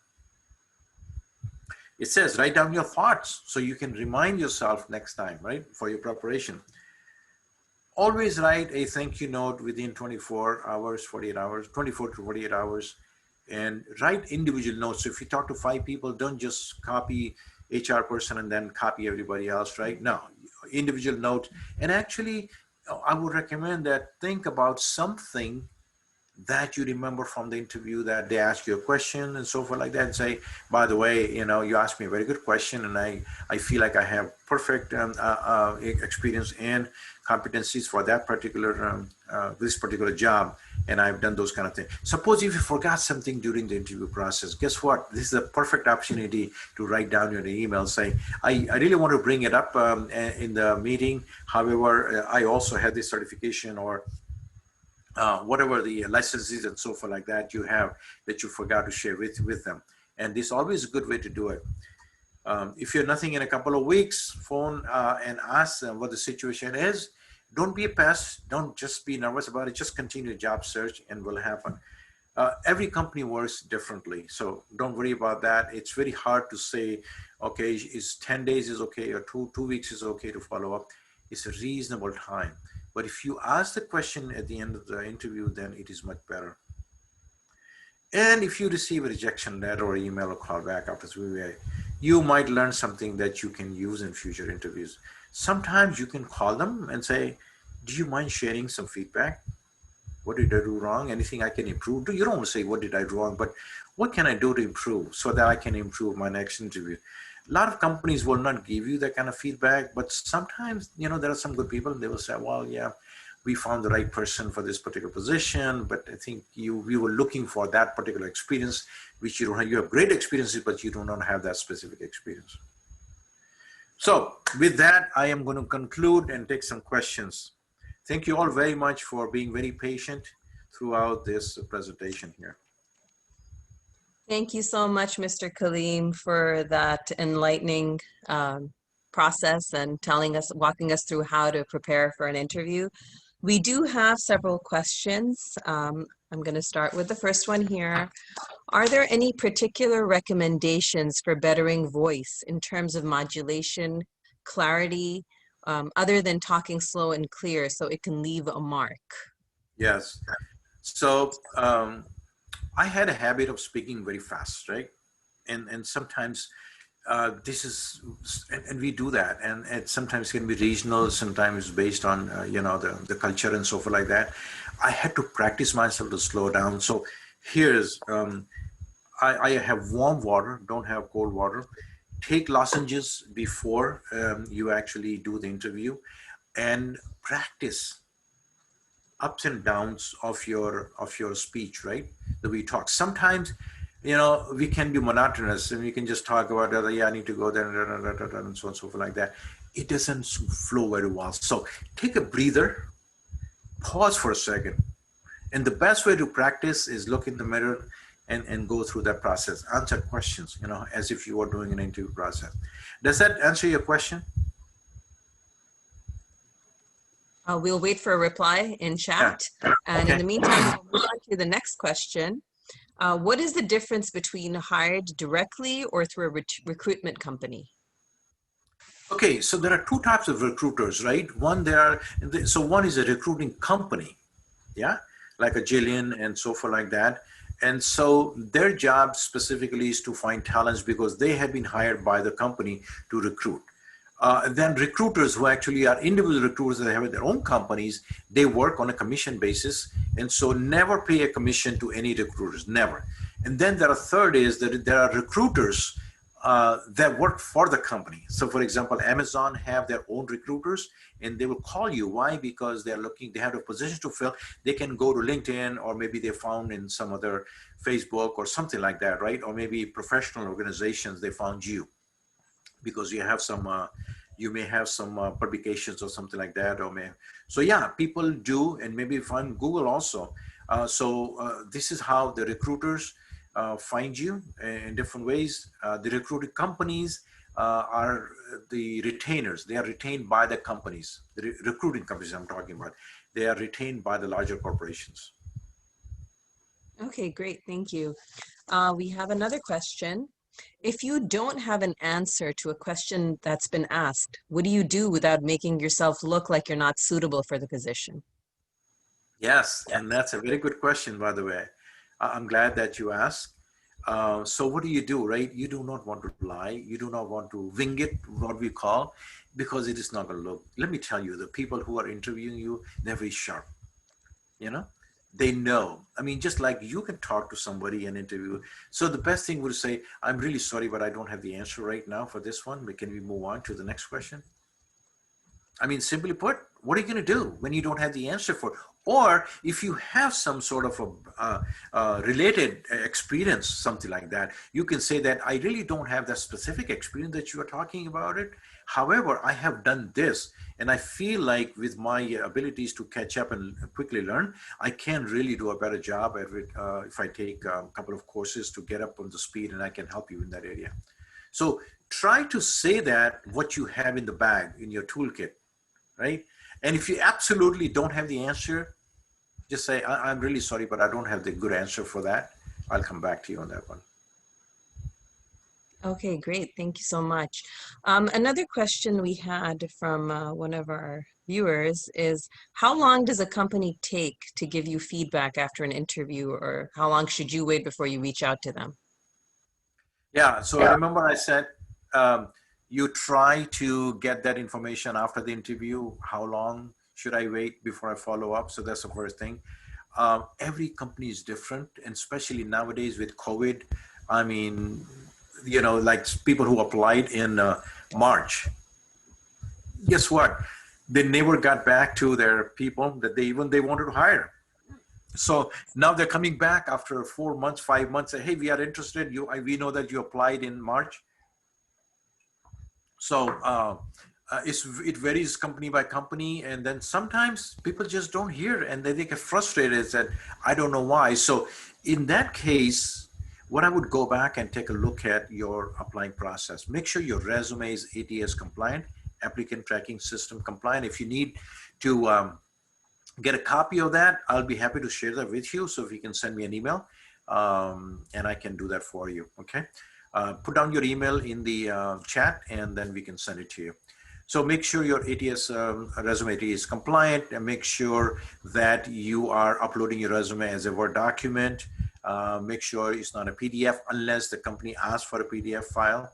It says write down your thoughts so you can remind yourself next time, right, for your preparation. Always write a thank you note within 24 hours, 48 hours, 24 to 48 hours, and write individual notes. So if you talk to 5 people, don't just copy HR person and then copy everybody else, right? No, individual note. And actually, I would recommend that think about something that you remember from the interview, that they ask you a question and so forth like that, and say, by the way, you asked me a very good question and I feel like I have perfect experience and competencies for that particular, this particular job, and I've done those kind of things. Suppose if you forgot something during the interview process, guess what? This is a perfect opportunity to write down your email, say, I really want to bring it up in the meeting. However, I also had this certification or whatever the licenses and so forth like that you have that you forgot to share with them. And this is always a good way to do it. If you're nothing in a couple of weeks, phone and ask them what the situation is. Don't be a pest. Don't just be nervous about it. Just continue job search and will happen. Every company works differently. So don't worry about that. It's very hard to say, okay, is 10 days is okay or two weeks is okay to follow up. It's a reasonable time. But if you ask the question at the end of the interview, then it is much better. And if you receive a rejection letter or email or call back after 3 weeks, you might learn something that you can use in future interviews. Sometimes you can call them and say, do you mind sharing some feedback? What did I do wrong? Anything I can improve? You don't want to say, what did I do wrong? But what can I do to improve so that I can improve my next interview? A lot of companies will not give you that kind of feedback, but sometimes, there are some good people and they will say, well, yeah, we found the right person for this particular position, but I think we were looking for that particular experience, which you don't have. You have great experiences, but you do not have that specific experience. So with that, I am going to conclude and take some questions. Thank you all very much for being very patient throughout this presentation here. Thank you so much, Mr. Kalim, for that enlightening process and walking us through how to prepare for an interview. We do have several questions. I'm going to start with the first one here. Are there any particular recommendations for bettering voice in terms of modulation, clarity, other than talking slow and clear so it can leave a mark? Yes. So I had a habit of speaking very fast, right? And sometimes this is, and we do that, and it sometimes can be regional, sometimes based on the culture and so forth like that. I had to practice myself to slow down. So here's I have warm water, don't have cold water. Take lozenges before you actually do the interview, and practice ups and downs of your speech, right? That we talk. Sometimes, we can be monotonous and we can just talk about, yeah, I need to go there, and so on and so forth like that. It doesn't flow very well. So take a breather, pause for a second. And the best way to practice is look in the mirror and go through that process. Answer questions, as if you were doing an interview process. Does that answer your question? We'll wait for a reply in chat. Yeah. And Okay. in the meantime, we'll move on to the next question. What is the difference between hired directly or through a recruitment company? Okay, so there are two types of recruiters, right? One is a recruiting company, yeah, like a Jillian and so forth like that. And so their job specifically is to find talents because they have been hired by the company to recruit. Then recruiters who actually are individual recruiters that have their own companies, they work on a commission basis. And so never pay a commission to any recruiters, never. And then there are third is that there are recruiters that work for the company. So for example, Amazon have their own recruiters and they will call you. Why? Because they're looking, they have a position to fill. They can go to LinkedIn, or maybe they found in some other Facebook or something like that, right? Or maybe professional organizations, they found you because you have some, you may have some publications or something like that. So yeah, people do, and maybe find Google also. This is how the recruiters find you in different ways. The recruiting companies are the retainers. They are retained by the companies, the recruiting companies I'm talking about. They are retained by the larger corporations. Okay, great. Thank you. We have another question. If you don't have an answer to a question that's been asked, what do you do without making yourself look like you're not suitable for the position? Yes, and that's a very good question, by the way. I'm glad that you asked. So what do you do, right? You do not want to lie. You do not want to wing it, what we call, because it is not going to look. Let me tell you, the people who are interviewing you, they're very sharp. They know. I mean, just like you can talk to somebody and interview. So the best thing would say, I'm really sorry, but I don't have the answer right now for this one. But can we move on to the next question? I mean, simply put, what are you going to do when you don't have the answer for it? Or if you have some sort of a related experience, something like that, you can say that I really don't have that specific experience that you are talking about it. However, I have done this, and I feel like with my abilities to catch up and quickly learn, I can really do a better job at it if I take a couple of courses to get up on the speed, and I can help you in that area. So try to say that what you have in the bag, in your toolkit, right? And if you absolutely don't have the answer, just say, I'm really sorry, but I don't have the good answer for that. I'll come back to you on that one. Okay, great. Thank you so much. Another question we had from one of our viewers is, how long does a company take to give you feedback after an interview, or how long should you wait before you reach out to them? Yeah, so remember I said, you try to get that information after the interview. How long should I wait before I follow up? So that's the first thing. Every company is different, and especially nowadays with COVID, I mean, like people who applied in March, guess what? They never got back to their people that they wanted to hire. So now they're coming back after 4 months, 5 months, say, hey, we are interested. We know that you applied in March. So it varies company by company. And then sometimes people just don't hear and they get frustrated that I don't know why. So in that case, what I would go back and take a look at your applying process. Make sure your resume is ATS compliant, applicant tracking system compliant. If you need to get a copy of that, I'll be happy to share that with you. So if you can send me an email, and I can do that for you, okay? Put down your email in the chat and then we can send it to you. So make sure your ATS resume is compliant, and make sure that you are uploading your resume as a Word document. Make sure it's not a PDF unless the company asks for a PDF file.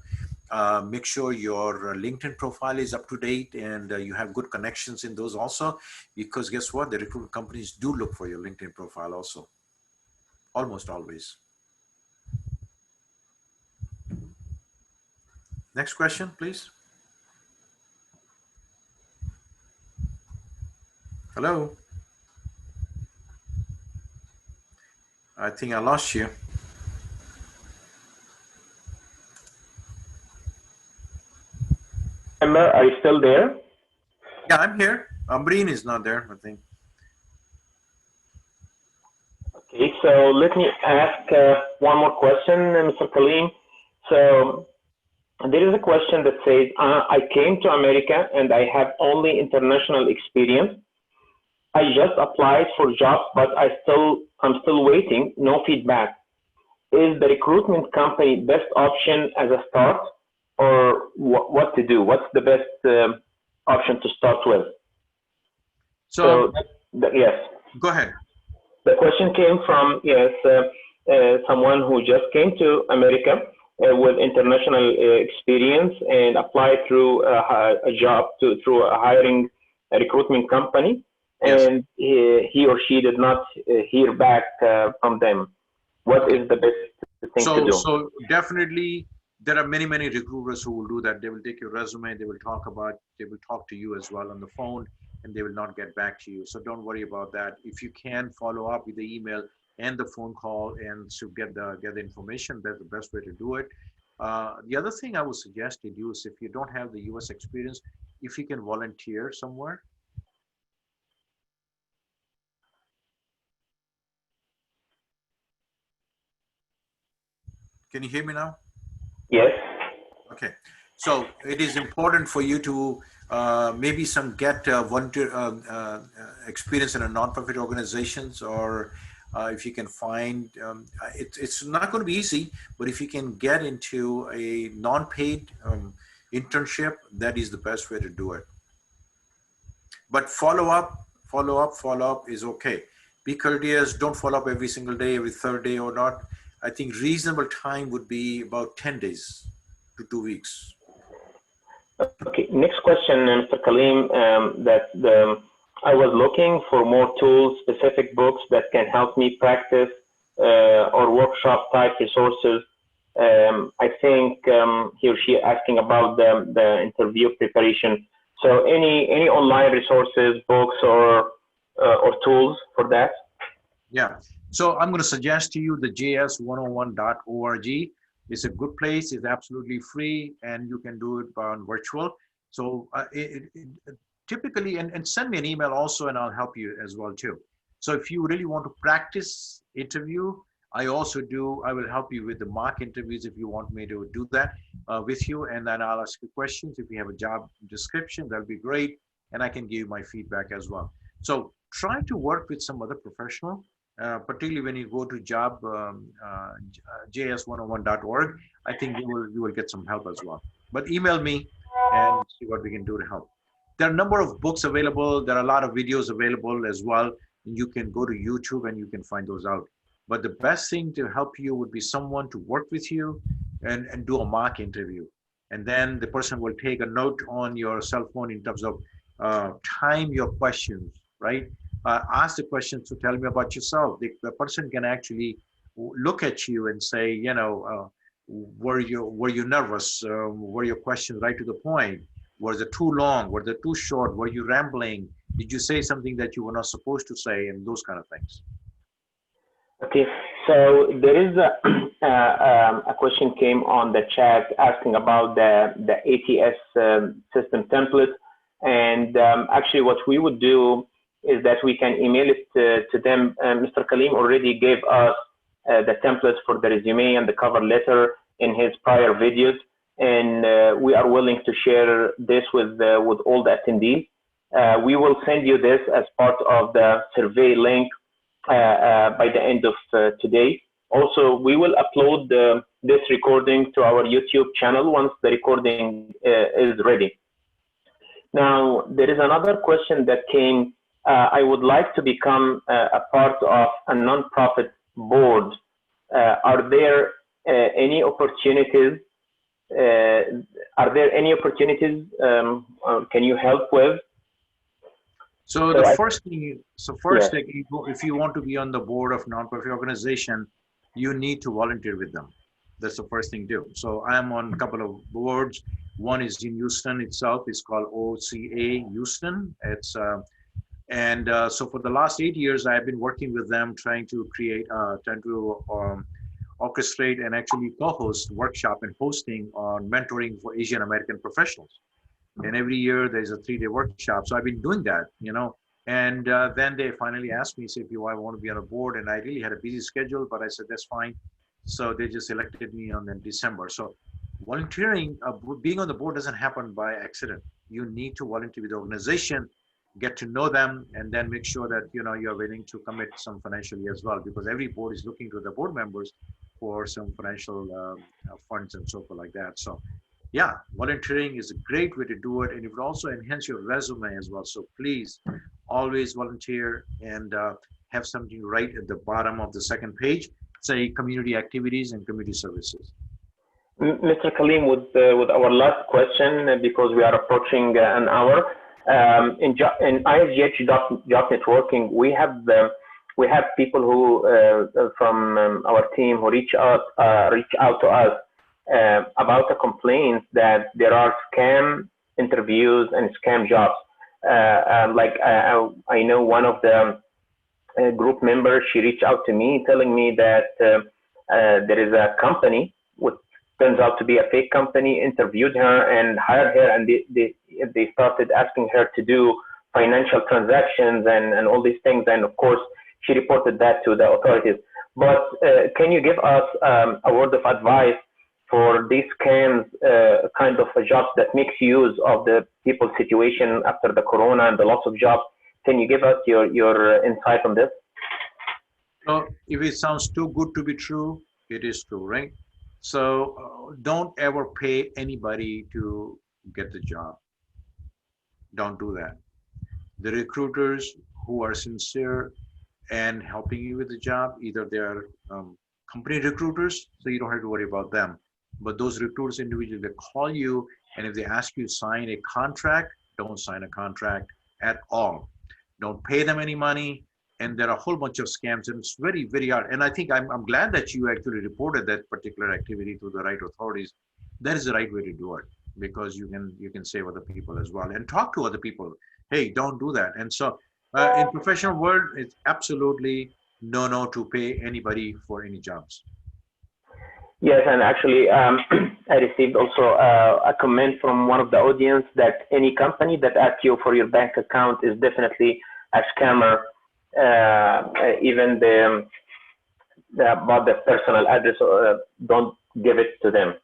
Make sure your LinkedIn profile is up to date and you have good connections in those also, because guess what? The recruitment companies do look for your LinkedIn profile also, almost always. Next question, please. Hello. I think I lost you. Emma, are you still there? Yeah, I'm here. Ambreen is not there, I think. Okay, so let me ask one more question, Mr. Kalim. So there is a question that says, I came to America and I have only international experience. I just applied for jobs, but I'm still waiting, no feedback. Is the recruitment company best option as a start, or what to do? What's the best option to start with? So yes. Go ahead. The question came from, yes, someone who just came to America with international experience and applied through a job through a hiring a recruitment company, and yes, he or she did not hear back from them. What is the best thing to do? So definitely there are many recruiters who will do that. They will take your resume, they will talk to you as well on the phone, and they will not get back to you. So don't worry about that. If you can follow up with the email and the phone call and to get the information, that's the best way to do it. The other thing I would suggest to do is, if you don't have the US experience, if you can volunteer somewhere. Can you hear me now? Yes. Okay. So it is important for you to maybe get volunteer experience in a nonprofit organizations, or if you can find, it's not going to be easy, but if you can get into a non-paid internship, that is the best way to do it. But follow up is okay. Be courteous. Don't follow up every single day, every third day or not. I think reasonable time would be about 10 days to 2 weeks. Okay, next question, Mr. Kalim, I was looking for more tools, specific books that can help me practice or workshop type resources. I think he or she asking about the interview preparation. So any online resources, books, or tools for that? Yeah. So I'm going to suggest to you the js101.org. It's a good place. It's absolutely free, and you can do it on virtual. So typically, and send me an email also, and I'll help you as well too. So if you really want to practice interview, I will help you with the mock interviews if you want me to do that with you. And then I'll ask you questions. If you have a job description, that'll be great. And I can give you my feedback as well. So try to work with some other professional, particularly when you go to js101.org. I think you will get some help as well. But email me and see what we can do to help. There are a number of books available. There are a lot of videos available as well. And you can go to YouTube and you can find those out. But the best thing to help you would be someone to work with you and do a mock interview. And then the person will take a note on your cell phone in terms of time your questions, right? Ask the questions to tell me about yourself. The person can actually look at you and say, Were you nervous? Were your questions right to the point? Was it too long? Were they too short? Were you rambling? Did you say something that you were not supposed to say? And those kind of things. Okay, so there is a question came on the chat asking about the ATS system template, and actually what we would do is that we can email it to them. Mr. Kalim already gave us the templates for the resume and the cover letter in his prior videos, and we are willing to share this with all the attendees. We will send you this as part of the survey link by the end of today. Also, we will upload this recording to our YouTube channel once the recording is ready. Now, there is another question that came. I would like to become a part of a nonprofit board. Are there any opportunities? Can you help with? So the first thing, if you want to be on the board of nonprofit organization, you need to volunteer with them. That's the first thing to do. So I'm on a couple of boards. One is in Houston itself. It's called OCA Houston. It's so for the last 8 years, I've been working with them, trying to orchestrate and actually co-host workshop and hosting on mentoring for Asian American professionals. And every year there's a 3-day workshop. So I've been doing that, and then they finally asked me, say, I want to be on a board. And I really had a busy schedule, but I said, that's fine. So they just elected me on in December. So volunteering, being on the board doesn't happen by accident. You need to volunteer with the organization, get to know them, and then make sure that, you're willing to commit some financially as well, because every board is looking to the board members for some financial funds and so forth like that. So yeah, volunteering is a great way to do it, and it would also enhance your resume as well. So please always volunteer and have something right at the bottom of the second page, say community activities and community services. Mr. Kalim, with our last question, because we are approaching an hour, in ISGH job networking, we have people who from our team who reach out to us about the complaints that there are scam interviews and scam jobs. I know one of the group members, she reached out to me telling me that there is a company, which turns out to be a fake company, interviewed her and hired her, and they started asking her to do financial transactions and all these things. And of course, she reported that to the authorities. But can you give us a word of advice for these scams, kind of jobs that makes use of the people's situation after the corona and the loss of jobs? Can you give us your insight on this? So if it sounds too good to be true, it is true, right? So don't ever pay anybody to get the job. Don't do that. The recruiters who are sincere and helping you with the job, either they're company recruiters, so you don't have to worry about them. But those recruiters individually, they call you, and if they ask you to sign a contract, don't sign a contract at all. Don't pay them any money. And there are a whole bunch of scams, and it's very, very hard. And I think I'm glad that you actually reported that particular activity to the right authorities. That is the right way to do it, because you can save other people as well and talk to other people. Hey, don't do that. And so in professional world, it's absolutely no to pay anybody for any jobs. Yes, and actually, I received also a comment from one of the audience that any company that asks you for your bank account is definitely a scammer. Even about the personal address, don't give it to them.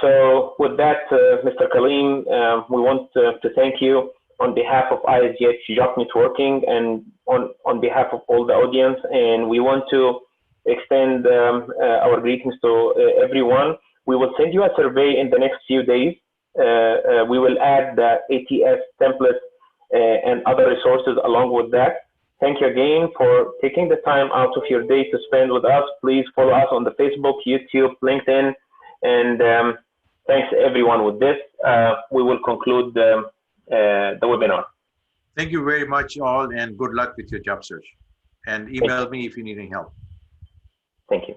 So with that, Mr. Kalim, we want to thank you on behalf of ISGH Job Networking and on behalf of all the audience, and we want to extend our greetings to everyone. We will send you a survey in the next few days. We will add the ATS template and other resources along with that. Thank you again for taking the time out of your day to spend with us. Please follow us on the Facebook, YouTube, LinkedIn, and thanks everyone. With this, we will conclude the webinar. Thank you very much all, and good luck with your job search. And email me if you need any help. Thank you.